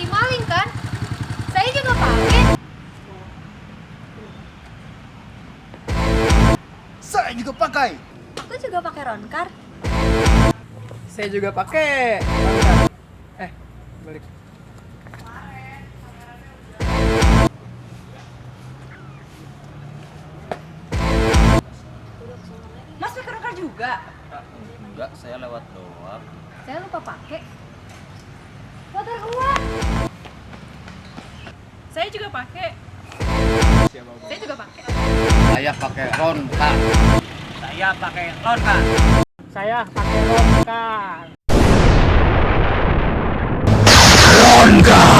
anti maling kan? Saya juga pakai. Saya juga pakai. Aku juga pakai Ronkar. Saya juga pakai. Balik. Mas pakai Ronkar juga? Enggak, saya lewat doang. Saya lupa pakai. Motor keluar. Saya juga pakai. Saya juga pakai. Saya pakai Roncar. Saya pakai Roncar. Saya pakai Ronkar. Roncar.